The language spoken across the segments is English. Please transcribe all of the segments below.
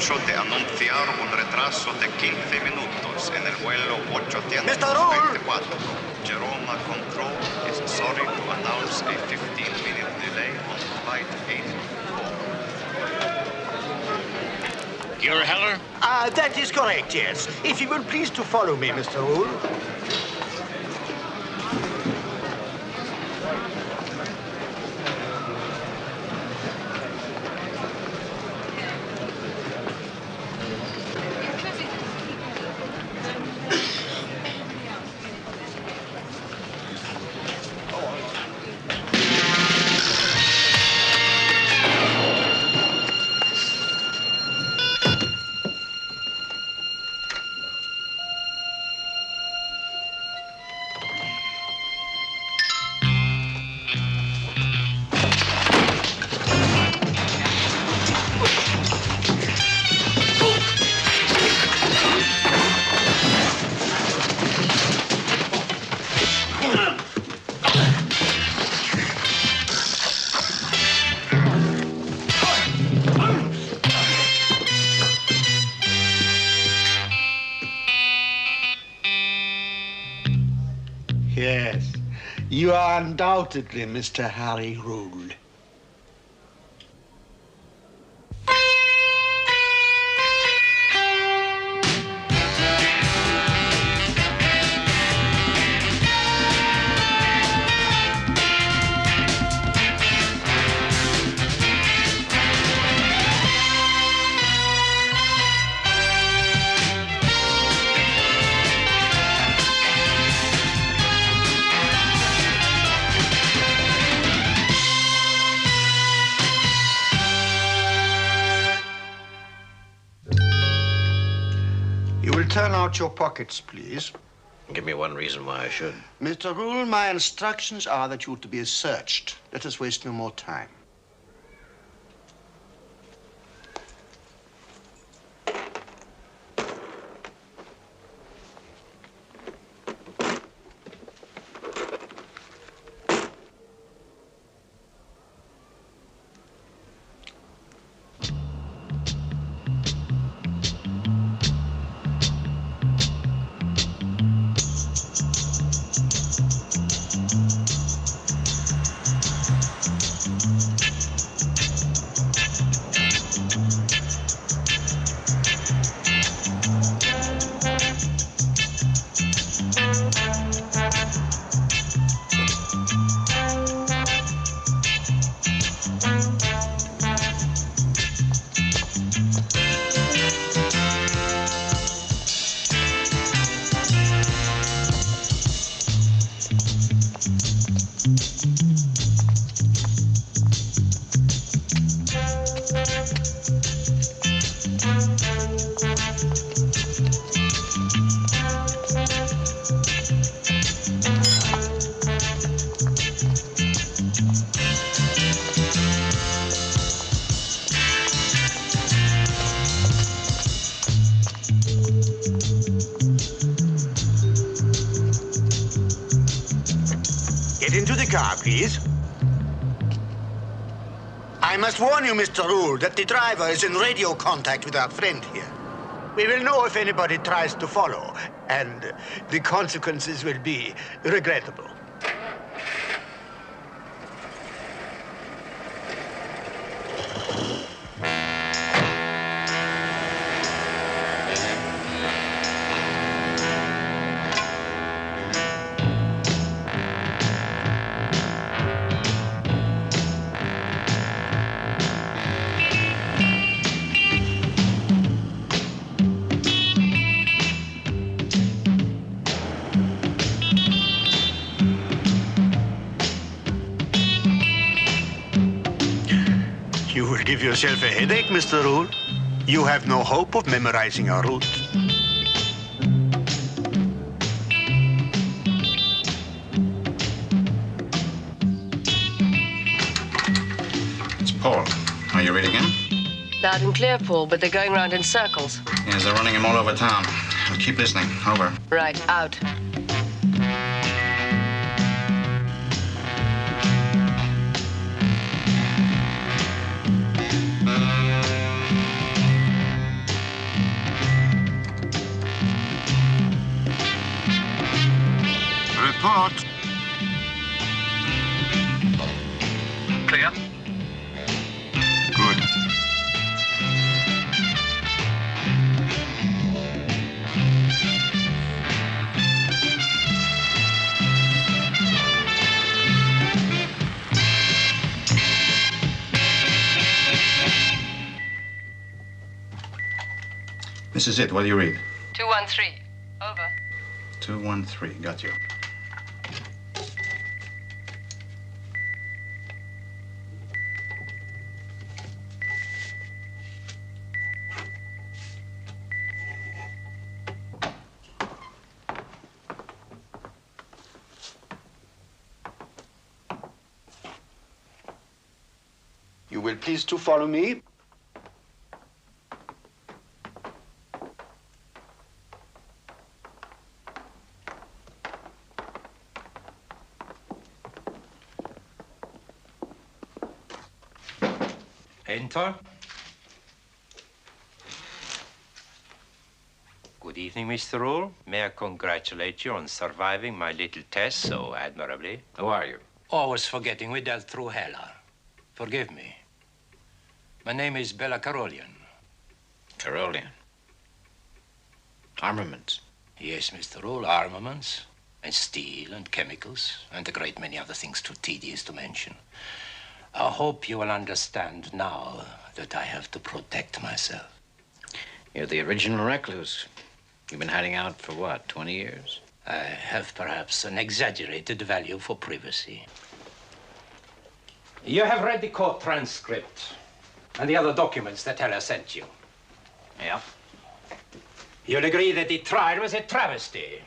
aprovecho de anunciar un retraso de 15 minutos en el vuelo 824. Jerome Control is sorry to announce a 15-minute delay on flight 84. You're Heller? That is correct, yes. If you will please to follow me, Mr. Rule. Yes, you are undoubtedly Mr. Harry Rule. Turn out your pockets, please. Give me one reason why I should. Mr. Rule, my instructions are that you are to be searched. Let us waste no more time. Into the car, please. I must warn you, Mr. Rule, that the driver is in radio contact with our friend here. We will know if anybody tries to follow, and the consequences will be regrettable. You will give yourself a headache, Mr. Rule. You have no hope of memorizing our route. It's Paul. Are you ready again? Loud and clear, Paul, but they're going round in circles. Yes, they're running him all over town. I'll keep listening. Over. Right, out. This is it. What do you read? 213. Over. 213. Got you. You will please to follow me. Enter. Good evening, Mr. Rule. May I congratulate you on surviving my little test so admirably? Who are you? Always forgetting we dealt through hell. Forgive me. My name is Bella Carolian. Carolian. Armaments. Yes, Mr. Rule, armaments, and steel, and chemicals, and a great many other things too tedious to mention. I hope you will understand now that I have to protect myself. You're the original recluse. You've been hiding out for what, 20 years? I have perhaps an exaggerated value for privacy. You have read the court transcript and the other documents that Heller sent you. Yeah. You'll agree that the trial was a travesty,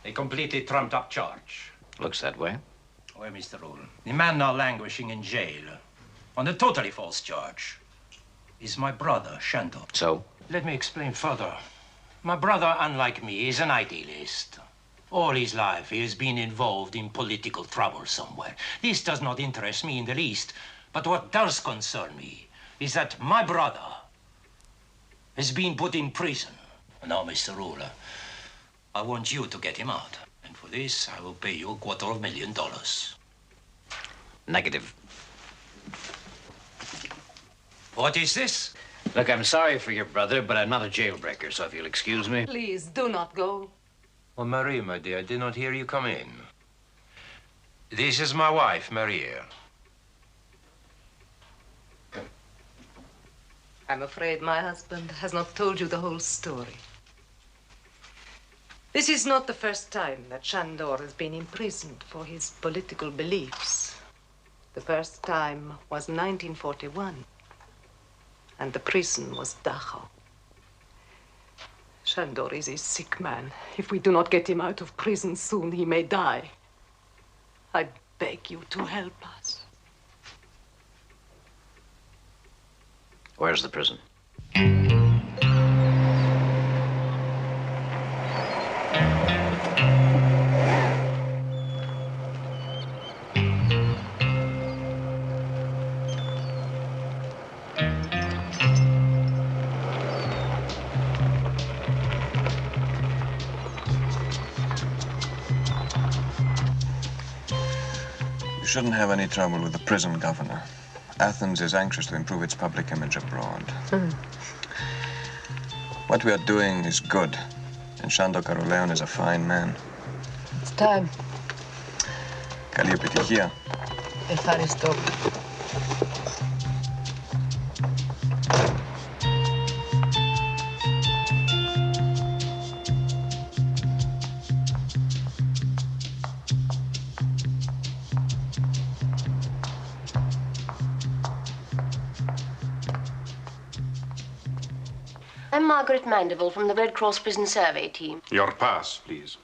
a completely trumped-up charge. Looks that way. Well, Mr. Rule, the man now languishing in jail on a totally false charge is my brother, Shandor. So? Let me explain further. My brother, unlike me, is an idealist. All his life, he has been involved in political trouble somewhere. This does not interest me in the least. But what does concern me is that my brother has been put in prison. Now, Mr. Ruler, I want you to get him out. And for this, I will pay you $250,000. Negative. What is this? Look, I'm sorry for your brother, but I'm not a jailbreaker, so if you'll excuse me. Please, do not go. Oh, Marie, my dear, I did not hear you come in. This is my wife, Maria. I'm afraid my husband has not told you the whole story. This is not the first time that Shandor has been imprisoned for his political beliefs. The first time was 1941, and the prison was Dachau. Shandor is a sick man. If we do not get him out of prison soon, he may die. I beg you to help us. Where's the prison? You shouldn't have any trouble with the prison governor. Athens is anxious to improve its public image abroad. What we are doing is good, and Shandor Caroleon is a fine man. It's time. Καλή επιτυχία. Ευχαριστώ. I'm Margaret Mandeville from the Red Cross Prison Survey Team. Your pass, please.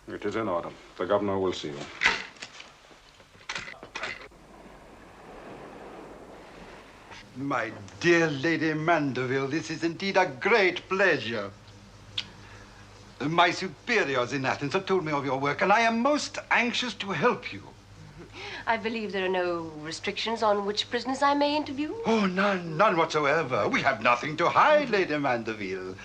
It is in order. The governor will see you. My dear Lady Mandeville, this is indeed a great pleasure. My superiors in Athens have told me of your work, and I am most anxious to help you. I believe there are no restrictions on which prisoners I may interview. Oh, none whatsoever. We have nothing to hide, Lady Mandeville.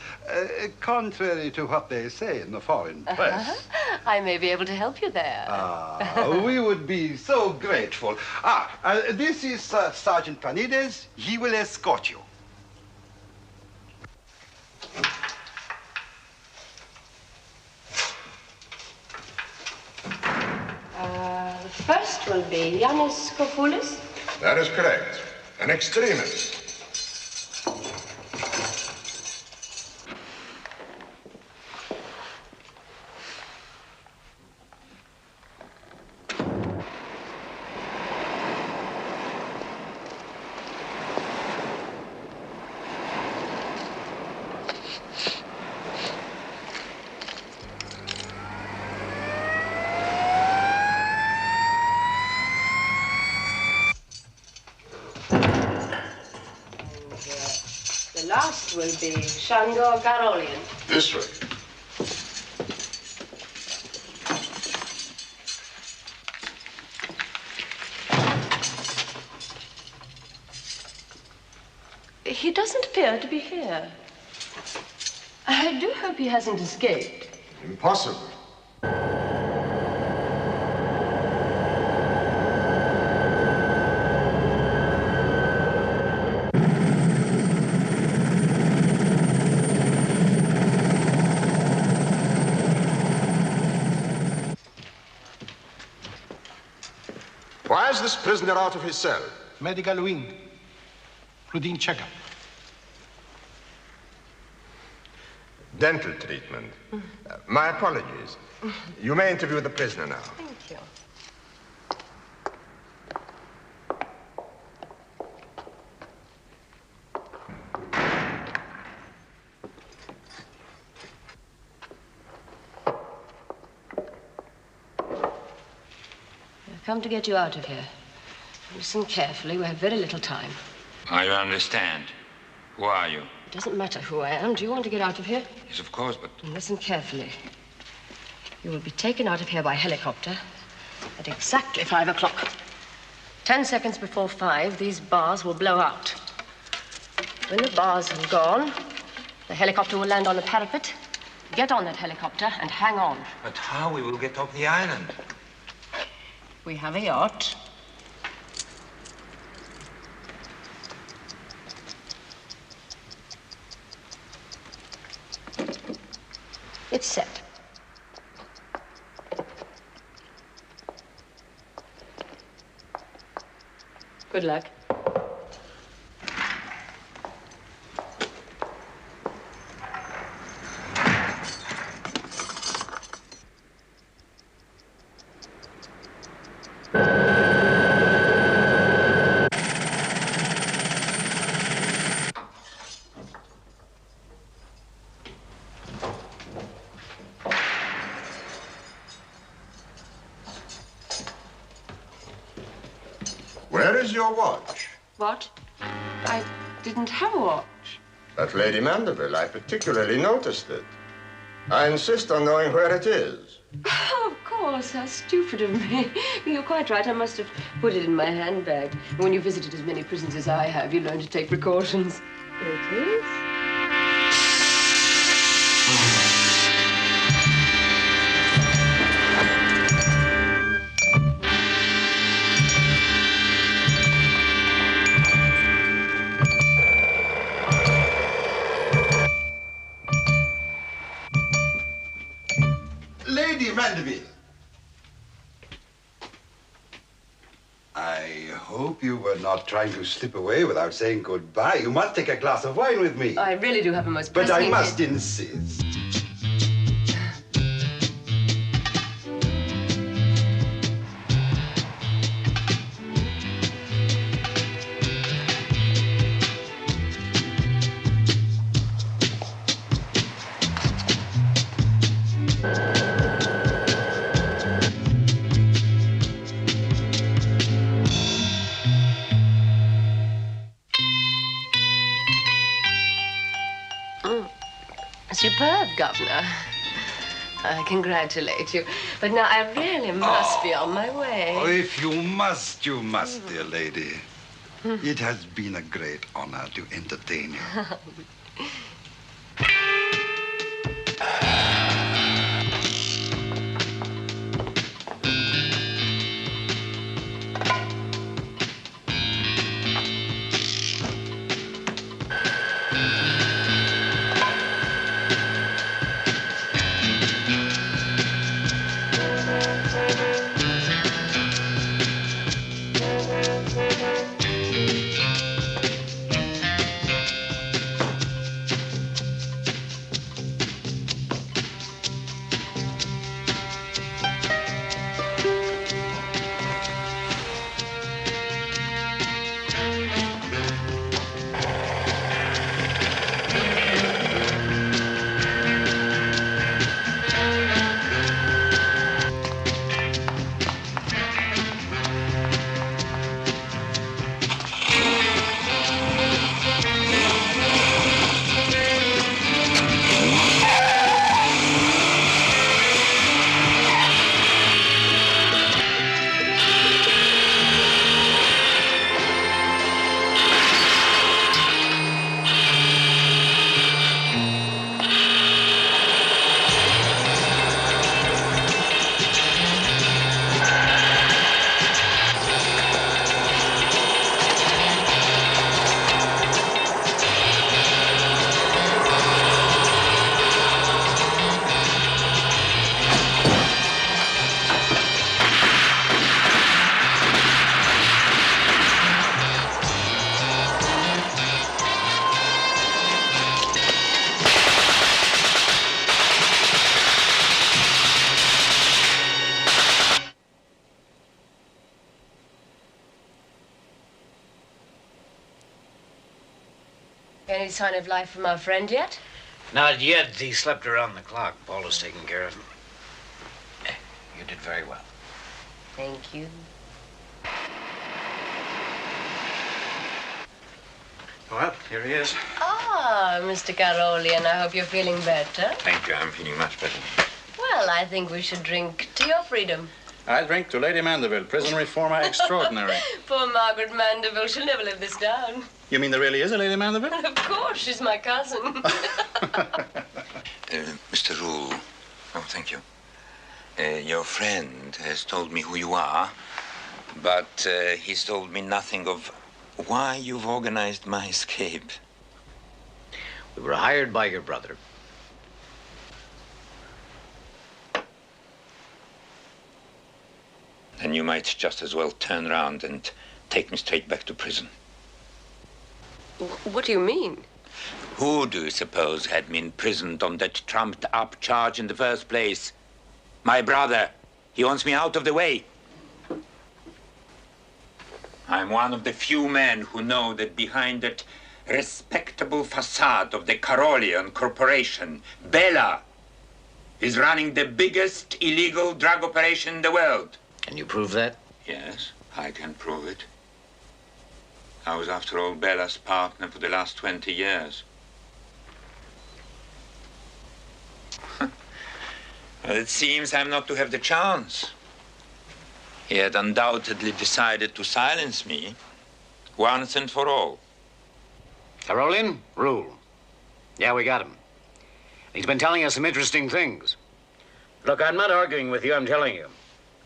Contrary to what they say in the foreign press. I may be able to help you there. We would be so grateful. This is Sergeant Panides. He will escort you. first will be Yanis Kofoulis. That is correct. An extremist. The last will be Shandor Garolian. This way. He doesn't appear to be here. I do hope he hasn't escaped. Impossible. Why is this prisoner out of his cell? Medical wing. Routine checkup. Dental treatment. My apologies. You may interview the prisoner now. Thank you. I've come to get you out of here. Listen carefully. We have very little time. I understand. Who are you? It doesn't matter who I am. Do you want to get out of here? Yes, of course, but... And listen carefully. You will be taken out of here by helicopter at exactly 5 o'clock. 10 seconds before 5, these bars will blow out. When the bars are gone, the helicopter will land on the parapet. Get on that helicopter and hang on. But how we will get off the island? We have a yacht. It's set. Good luck. Where is your watch? What? I didn't have a watch. That Lady Mandeville, I particularly noticed it. I insist on knowing where it is. Oh, of course. How stupid of me. You're quite right. I must have put it in my handbag. When you visited as many prisons as I have, you learn to take precautions. Here it is. Lady Mandeville. I hope you were not trying to slip away without saying goodbye. You must take a glass of wine with me. I really do have a most But I pressing must insist. Superb, Governor. I congratulate you. But now I really must be on my way. Oh, if you must, dear lady. It has been a great honor to entertain you. Any sign of life from our friend yet? Not yet. He slept around the clock. Paul is taking care of him. You did very well. Thank you. Well, here he is. Ah, Mr. Karolian, I hope you're feeling better. Thank you. I'm feeling much better. Well, I think we should drink to your freedom. I drink to Lady Mandeville, prison reformer extraordinary. Poor Margaret Mandeville, she'll never live this down. You mean there really is a Lady Mandeville? Of course, she's my cousin. Mr. Rule. Oh, thank you. Your friend has told me who you are, but he's told me nothing of why you've organized my escape. We were hired by your brother. Then you might just as well turn around and take me straight back to prison. What do you mean? Who do you suppose had me imprisoned on that trumped-up charge in the first place? My brother. He wants me out of the way. I'm one of the few men who know that behind that respectable facade of the Karolian Corporation, Bella is running the biggest illegal drug operation in the world. Can you prove that? Yes, I can prove it. I was, after all, Bella's partner for the last 20 years. Well, it seems I'm not to have the chance. He had undoubtedly decided to silence me once and for all. Karolian, Rule. Yeah, we got him. He's been telling us some interesting things. Look, I'm not arguing with you, I'm telling you.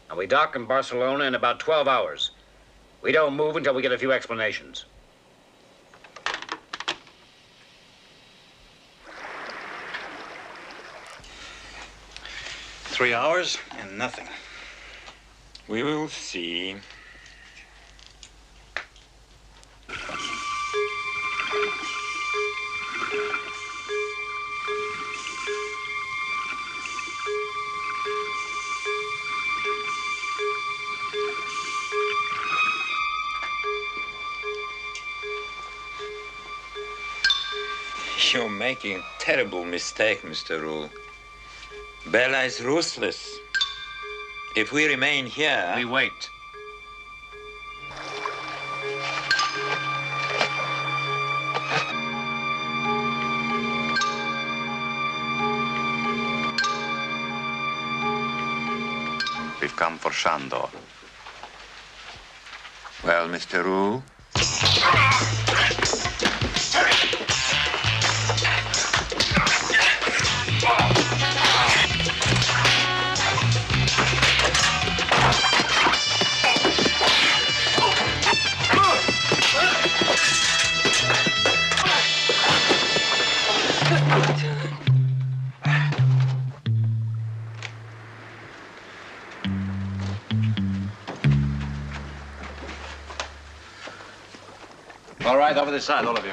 And we dock in Barcelona in about 12 hours. We don't move until we get a few explanations. Three hours and nothing. We will see. You're making a terrible mistake, Mr. Rule. Bella is ruthless. If we remain here... We wait. We've come for Shandor. Well, Mr. Rule? All right, over this side, all of you.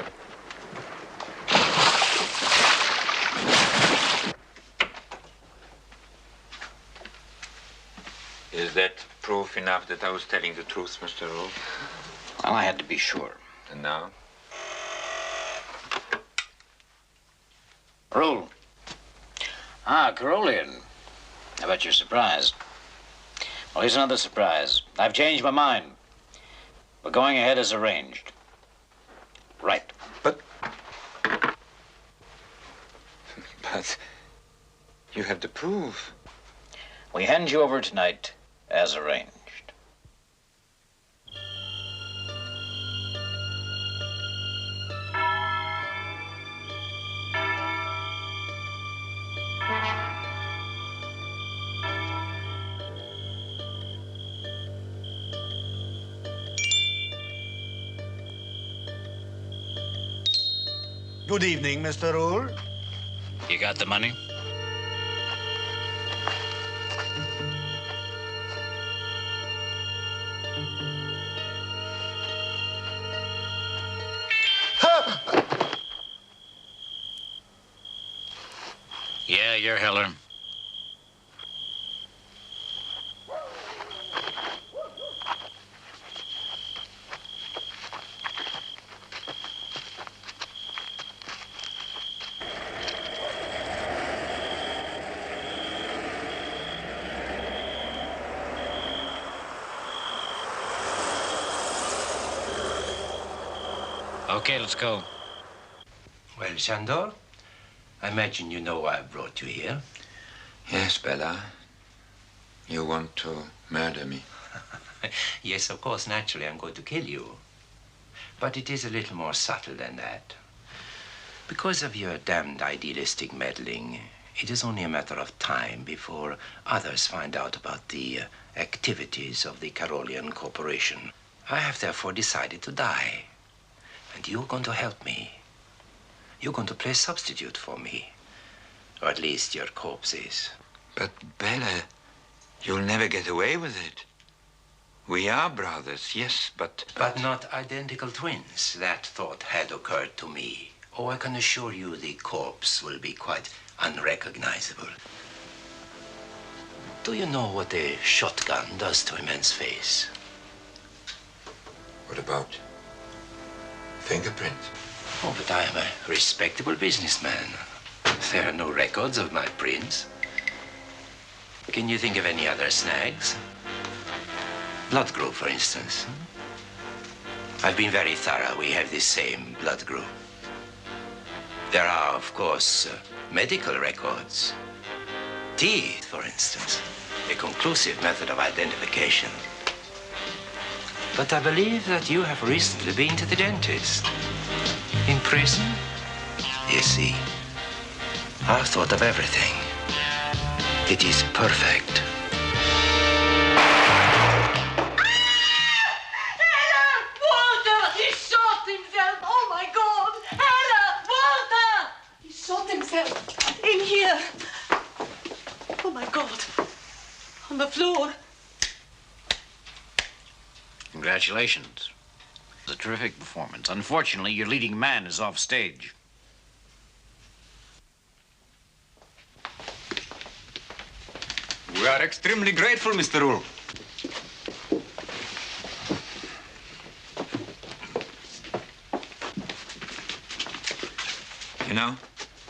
Is that proof enough that I was telling the truth, Mr. Rule? Well, I had to be sure. And now? Rule. Ah, Karolian. I bet you're surprised. Well, here's another surprise. I've changed my mind. We're going ahead as arranged. Right. But you have the proof. We hand you over tonight as arranged. Good evening, Mr. Rule. You got the money? Yeah, you're Heller. Okay, let's go. Well, Shandor, I imagine you know why I brought you here. Yes, Bella. You want to murder me? Yes, of course, naturally, I'm going to kill you. But it is a little more subtle than that. Because of your damned idealistic meddling, it is only a matter of time before others find out about the activities of the Karolian Corporation. I have therefore decided to die. And you're going to help me. You're going to play substitute for me. Or at least your corpse is. But, Bella, you'll never get away with it. We are brothers, yes, but... But not identical twins. That thought had occurred to me. Oh, I can assure you the corpse will be quite unrecognizable. Do you know what a shotgun does to a man's face? What about fingerprints? Oh, but I am a respectable businessman. There are no records of my prints. Can you think of any other snags? Blood group, for instance. I've been very thorough. We have the same blood group. There are, of course, medical records. Teeth, for instance. A conclusive method of identification. But I believe that you have recently been to the dentist. In prison? You see, I've thought of everything. It is perfect. In here. Oh, my God. On the floor. Congratulations. It was a terrific performance. Unfortunately, your leading man is off stage. We are extremely grateful, Mr. Rule. You know,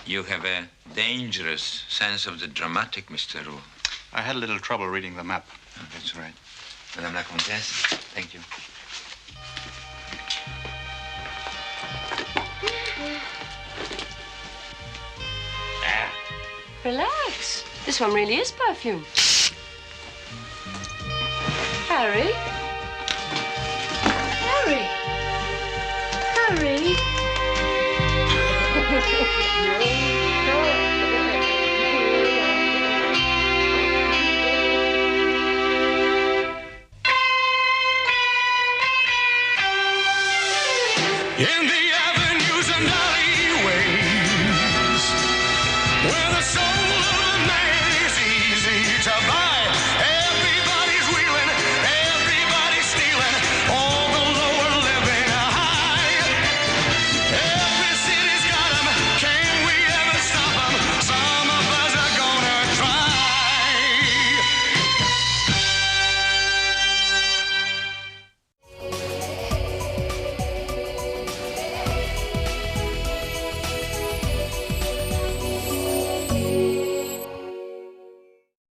you have a dangerous sense of the dramatic, Mr. Rule. I had a little trouble reading the map. Oh, that's right. Madame la Comtesse, thank you. Relax. This one really is perfume. Harry? Harry? Harry? In the avenues and alleyways, where the sun